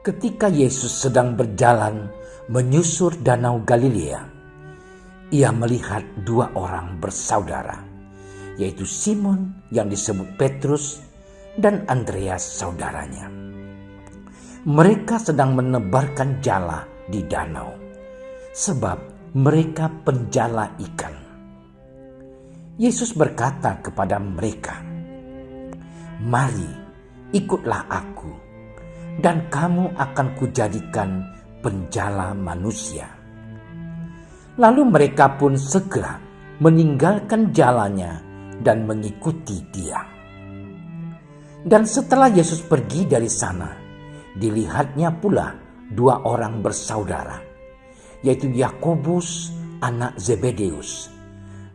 Ketika Yesus sedang berjalan menyusur danau Galilea, ia melihat dua orang bersaudara, yaitu Simon yang disebut Petrus dan Andreas saudaranya. Mereka sedang menebarkan jala di danau, sebab mereka penjala ikan. Yesus berkata kepada mereka, "Mari, ikutlah aku, dan kamu akan kujadikan penjala manusia." Lalu mereka pun segera meninggalkan jalannya dan mengikuti dia. Dan setelah Yesus pergi dari sana, dilihatnya pula dua orang bersaudara, yaitu Yakobus anak Zebedeus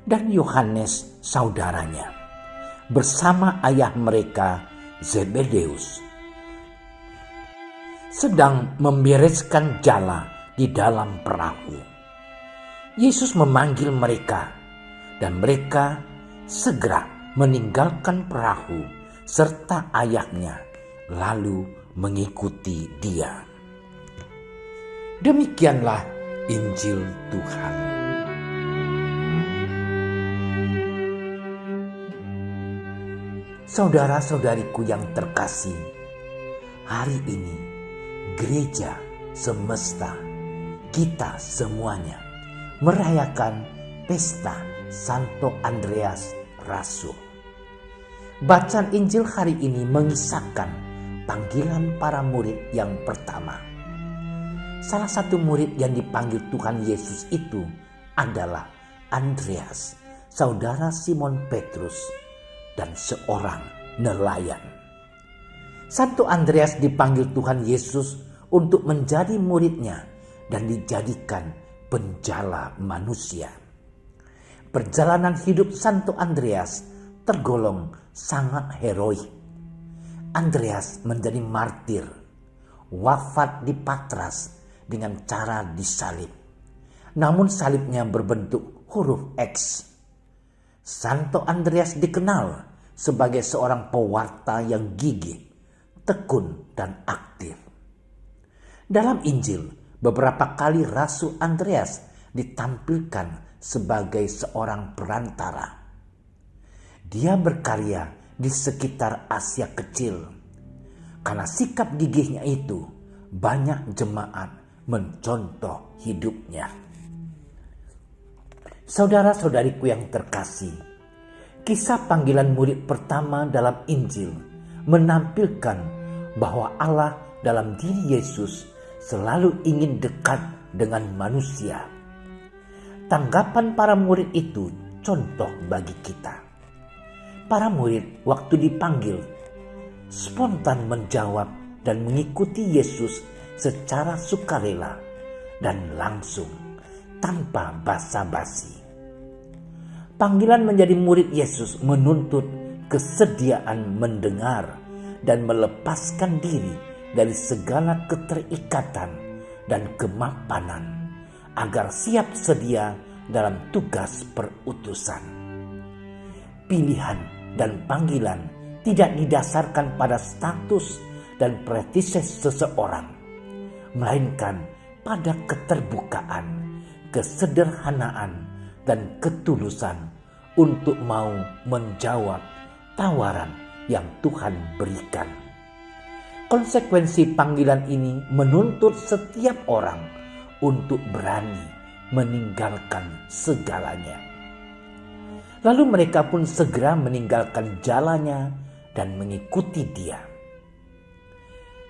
dan Yohanes saudaranya, bersama ayah mereka Zebedeus, sedang membereskan jala di dalam perahu. Yesus memanggil mereka, dan mereka segera meninggalkan perahu serta ayahnya, lalu mengikuti dia. Demikianlah Injil Tuhan. Saudara-saudariku yang terkasih, hari ini gereja semesta, kita semuanya merayakan pesta Santo Andreas Rasul. Bacaan Injil hari ini mengisahkan panggilan para murid yang pertama. Salah satu murid yang dipanggil Tuhan Yesus itu adalah Andreas, saudara Simon Petrus, dan seorang nelayan. Santo Andreas dipanggil Tuhan Yesus untuk menjadi muridnya dan dijadikan penjala manusia. Perjalanan hidup Santo Andreas tergolong sangat heroik. Andreas menjadi martir, wafat di Patras dengan cara disalib. Namun salibnya berbentuk huruf X. Santo Andreas dikenal sebagai seorang pewarta yang gigih, tekun, dan aktif. Dalam Injil, beberapa kali Rasul Andreas ditampilkan sebagai seorang perantara. Dia berkarya di sekitar Asia Kecil. Karena sikap gigihnya itu, banyak jemaat mencontoh hidupnya. Saudara-saudariku yang terkasih, kisah panggilan murid pertama dalam Injil menampilkan bahwa Allah dalam diri Yesus selalu ingin dekat dengan manusia. Tanggapan para murid itu contoh bagi kita. Para murid waktu dipanggil spontan menjawab dan mengikuti Yesus secara sukarela dan langsung tanpa basa-basi. Panggilan menjadi murid Yesus menuntut kesediaan mendengar dan melepaskan diri dari segala keterikatan dan kemapanan agar siap sedia dalam tugas perutusan. Pilihan dan panggilan tidak didasarkan pada status dan prestise seseorang, melainkan pada keterbukaan, kesederhanaan, dan ketulusan untuk mau menjawab tawaran yang Tuhan berikan. Konsekuensi panggilan ini menuntut setiap orang untuk berani meninggalkan segalanya. Lalu mereka pun segera meninggalkan jalannya dan mengikuti dia.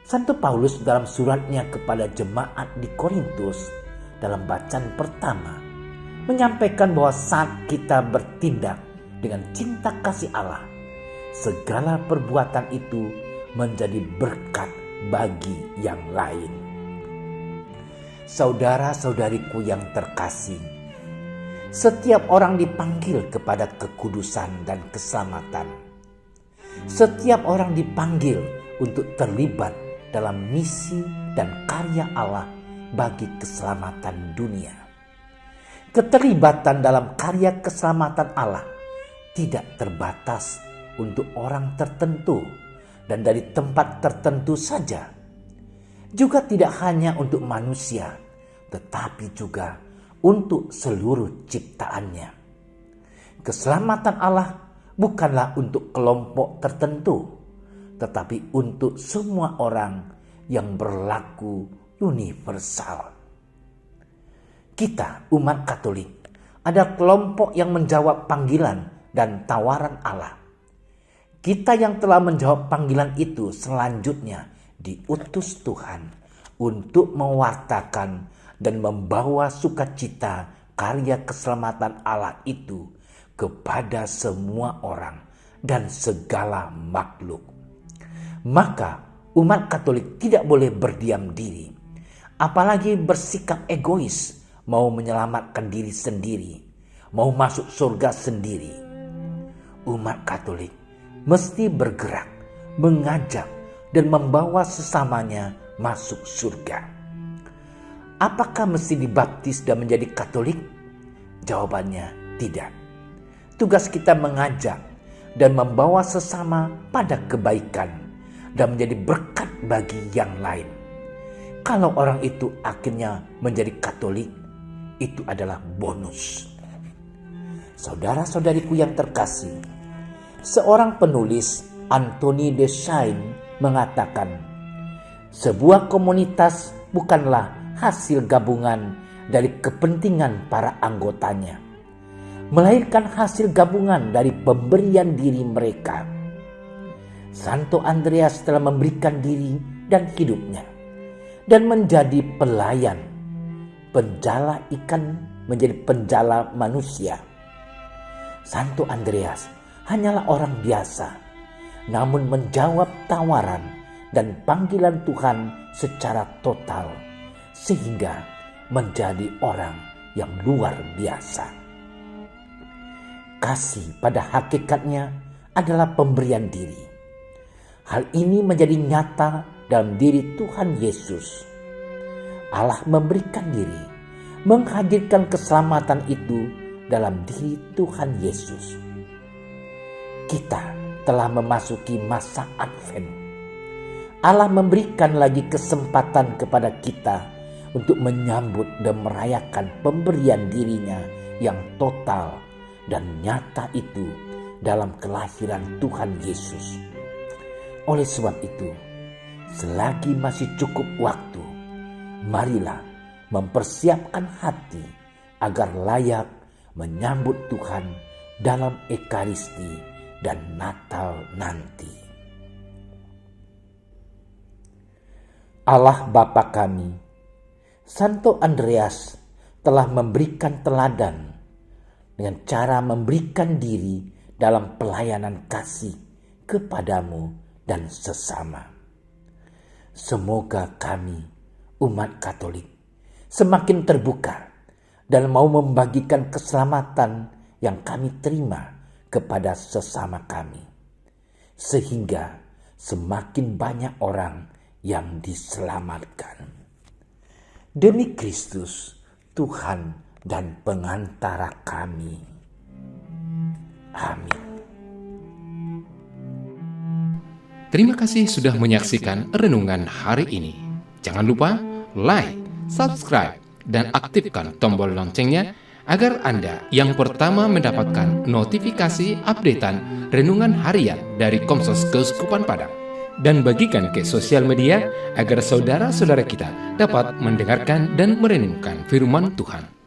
Santo Paulus dalam suratnya kepada jemaat di Korintus dalam bacaan pertama menyampaikan bahwa saat kita bertindak dengan cinta kasih Allah, segala perbuatan itu menjadi berkat bagi yang lain. Saudara-saudariku yang terkasih, setiap orang dipanggil kepada kekudusan dan keselamatan. Setiap orang dipanggil untuk terlibat dalam misi dan karya Allah bagi keselamatan dunia. Keterlibatan dalam karya keselamatan Allah tidak terbatas untuk orang tertentu dan dari tempat tertentu saja. Juga tidak hanya untuk manusia, tetapi juga untuk seluruh ciptaannya. Keselamatan Allah bukanlah untuk kelompok tertentu, tetapi untuk semua orang yang berlaku universal. Kita, umat Katolik, ada kelompok yang menjawab panggilan dan tawaran Allah. Kita yang telah menjawab panggilan itu selanjutnya diutus Tuhan untuk mewartakan dan membawa sukacita karya keselamatan Allah itu kepada semua orang dan segala makhluk. Maka umat Katolik tidak boleh berdiam diri, apalagi bersikap egois, mau menyelamatkan diri sendiri, mau masuk surga sendiri. Umat Katolik mesti bergerak, mengajak, dan membawa sesamanya masuk surga. Apakah mesti dibaptis dan menjadi Katolik? Jawabannya tidak. Tugas kita mengajak dan membawa sesama pada kebaikan dan menjadi berkat bagi yang lain. Kalau orang itu akhirnya menjadi Katolik, itu adalah bonus. Saudara-saudariku yang terkasih, seorang penulis, Anthony de Saint, mengatakan, sebuah komunitas bukanlah hasil gabungan dari kepentingan para anggotanya, melainkan hasil gabungan dari pemberian diri mereka. Santo Andreas telah memberikan diri dan hidupnya dan menjadi pelayan, penjala ikan menjadi penjala manusia. Santo Andreas hanyalah orang biasa, namun menjawab tawaran dan panggilan Tuhan secara total, sehingga menjadi orang yang luar biasa. Kasih pada hakikatnya adalah pemberian diri. Hal ini menjadi nyata dalam diri Tuhan Yesus. Allah memberikan diri, menghadirkan keselamatan itu dalam diri Tuhan Yesus. Kita telah memasuki masa Advent. Allah memberikan lagi kesempatan kepada kita untuk menyambut dan merayakan pemberian dirinya yang total dan nyata itu dalam kelahiran Tuhan Yesus. Oleh sebab itu, selagi masih cukup waktu, marilah mempersiapkan hati agar layak menyambut Tuhan dalam Ekaristi dan Natal nanti. Allah Bapa kami, Santo Andreas telah memberikan teladan dengan cara memberikan diri dalam pelayanan kasih kepadamu dan sesama. Semoga kami, umat Katolik, semakin terbuka dan mau membagikan keselamatan yang kami terima kepada sesama kami, sehingga semakin banyak orang yang diselamatkan. Demi Kristus, Tuhan dan pengantara kami. Amin. Terima kasih sudah menyaksikan renungan hari ini. Jangan lupa like, subscribe, dan aktifkan tombol loncengnya agar Anda yang pertama mendapatkan notifikasi updatean renungan harian dari Komsos Keuskupan Padang. Dan bagikan ke sosial media agar saudara-saudara kita dapat mendengarkan dan merenungkan firman Tuhan.